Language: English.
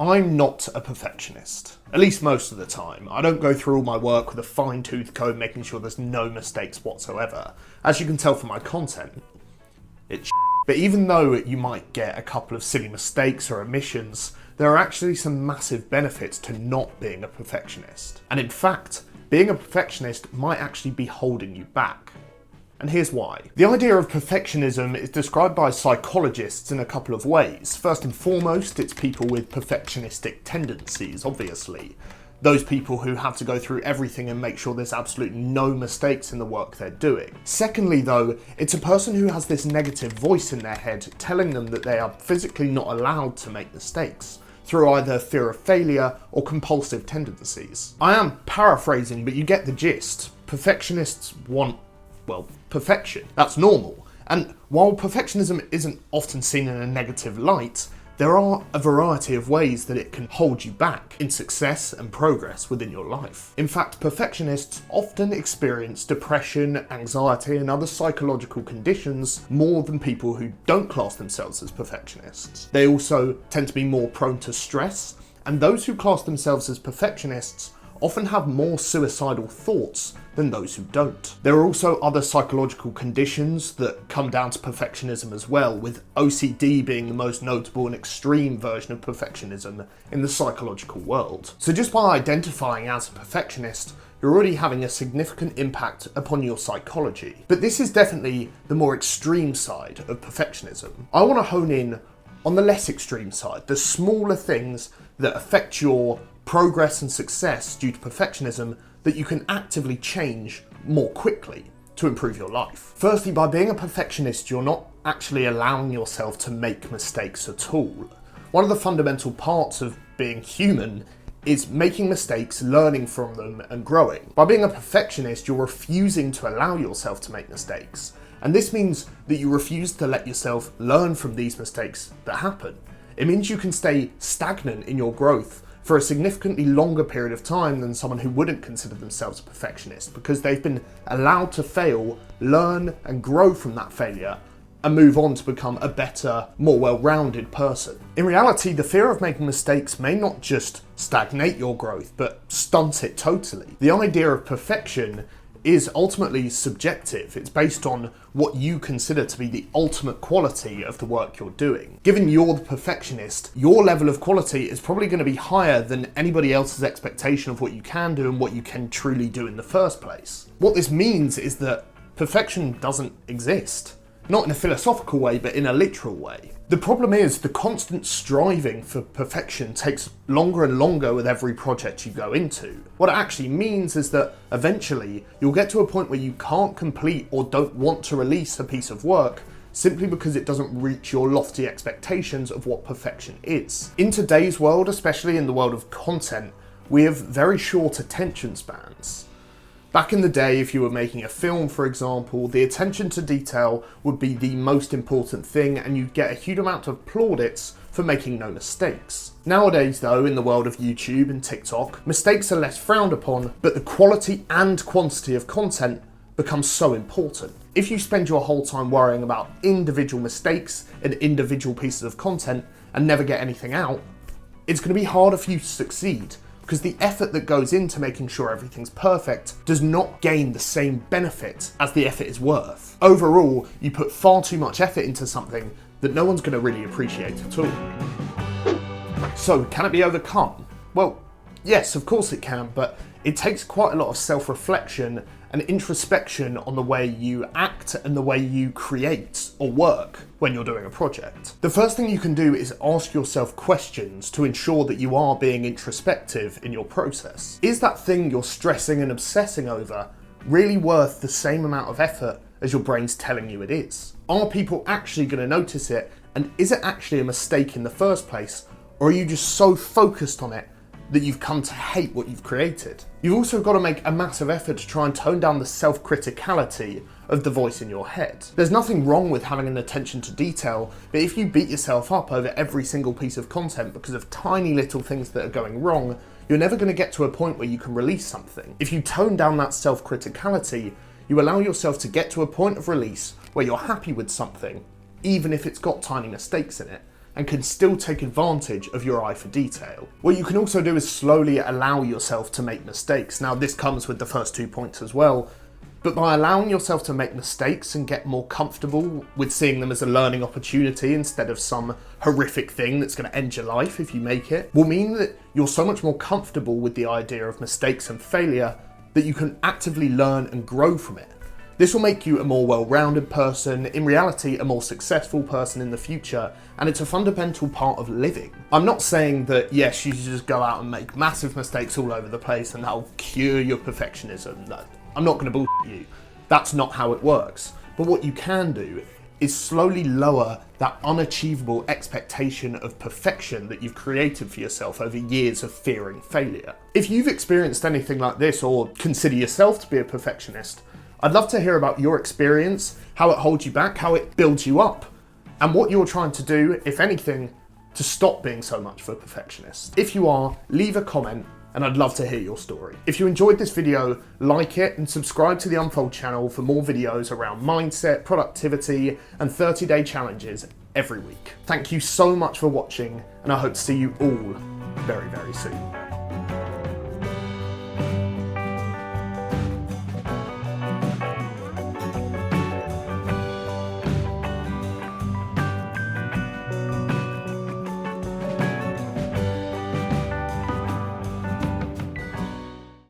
I'm not a perfectionist, at least most of the time. I don't go through all my work with a fine-tooth comb making sure there's no mistakes whatsoever. As you can tell from my content, it's But even though you might get a couple of silly mistakes or omissions, there are actually some massive benefits to not being a perfectionist. And in fact, being a perfectionist might actually be holding you back. And here's why. The idea of perfectionism is described by psychologists in a couple of ways. First and foremost, it's people with perfectionistic tendencies, obviously. Those people who have to go through everything and make sure there's absolutely no mistakes in the work they're doing. Secondly though, it's a person who has this negative voice in their head telling them that they are physically not allowed to make mistakes, through either fear of failure or compulsive tendencies. I am paraphrasing, but you get the gist. Perfectionists want, well, perfection. That's normal. And while perfectionism isn't often seen in a negative light, there are a variety of ways that it can hold you back in success and progress within your life. In fact, perfectionists often experience depression, anxiety, and other psychological conditions more than people who don't class themselves as perfectionists. They also tend to be more prone to stress, and those who class themselves as perfectionists often have more suicidal thoughts than those who don't. There are also other psychological conditions that come down to perfectionism as well, with OCD being the most notable and extreme version of perfectionism in the psychological world. So just by identifying as a perfectionist, you're already having a significant impact upon your psychology. But this is definitely the more extreme side of perfectionism. I want to hone in on the less extreme side, the smaller things that affect your progress and success due to perfectionism that you can actively change more quickly to improve your life. Firstly, by being a perfectionist, you're not actually allowing yourself to make mistakes at all. One of the fundamental parts of being human is making mistakes, learning from them, and growing. By being a perfectionist, you're refusing to allow yourself to make mistakes. And this means that you refuse to let yourself learn from these mistakes that happen. It means you can stay stagnant in your growth for a significantly longer period of time than someone who wouldn't consider themselves a perfectionist, because they've been allowed to fail, learn and grow from that failure, and move on to become a better, more well-rounded person. In reality, the fear of making mistakes may not just stagnate your growth, but stunt it totally. The idea of perfection is ultimately subjective. It's based on what you consider to be the ultimate quality of the work you're doing. Given you're the perfectionist, your level of quality is probably going to be higher than anybody else's expectation of what you can do and what you can truly do in the first place. What this means is that perfection doesn't exist. Not in a philosophical way, but in a literal way. The problem is the constant striving for perfection takes longer and longer with every project you go into. What it actually means is that eventually you'll get to a point where you can't complete or don't want to release a piece of work simply because it doesn't reach your lofty expectations of what perfection is. In today's world, especially in the world of content, we have very short attention spans. Back in the day, if you were making a film, for example, the attention to detail would be the most important thing and you'd get a huge amount of plaudits for making no mistakes. Nowadays though, in the world of YouTube and TikTok, mistakes are less frowned upon, but the quality and quantity of content becomes so important. If you spend your whole time worrying about individual mistakes and individual pieces of content and never get anything out, it's going to be harder for you to succeed, because the effort that goes into making sure everything's perfect does not gain the same benefit as the effort is worth. Overall, you put far too much effort into something that no one's going to really appreciate at all. So, can it be overcome? Well, yes, of course it can, but it takes quite a lot of self-reflection and introspection on the way you act and the way you create or work when you're doing a project. The first thing you can do is ask yourself questions to ensure that you are being introspective in your process. Is that thing you're stressing and obsessing over really worth the same amount of effort as your brain's telling you it is? Are people actually going to notice it, and is it actually a mistake in the first place, or are you just so focused on it that you've come to hate what you've created? You've also got to make a massive effort to try and tone down the self-criticality of the voice in your head. There's nothing wrong with having an attention to detail, but if you beat yourself up over every single piece of content because of tiny little things that are going wrong, you're never going to get to a point where you can release something. If you tone down that self-criticality, you allow yourself to get to a point of release where you're happy with something, even if it's got tiny mistakes in it. and can still take advantage of your eye for detail. What you can also do is slowly allow yourself to make mistakes. Now, this comes with the first 2 points as well, but by allowing yourself to make mistakes and get more comfortable with seeing them as a learning opportunity instead of some horrific thing that's going to end your life if you make it, will mean that you're so much more comfortable with the idea of mistakes and failure that you can actively learn and grow from it. This will make you a more well-rounded person, in reality a more successful person in the future, and it's a fundamental part of living. I'm not saying that, yes, you should just go out and make massive mistakes all over the place and that'll cure your perfectionism. No, I'm not going to bullshit you. That's not how it works. But what you can do is slowly lower that unachievable expectation of perfection that you've created for yourself over years of fearing failure. If you've experienced anything like this or consider yourself to be a perfectionist, I'd love to hear about your experience, how it holds you back, how it builds you up, and what you're trying to do, if anything, to stop being so much of a perfectionist. If you are, leave a comment and I'd love to hear your story. If you enjoyed this video, like it and subscribe to the Unfold channel for more videos around mindset, productivity, and 30-day challenges every week. Thank you so much for watching, and I hope to see you all very, very soon.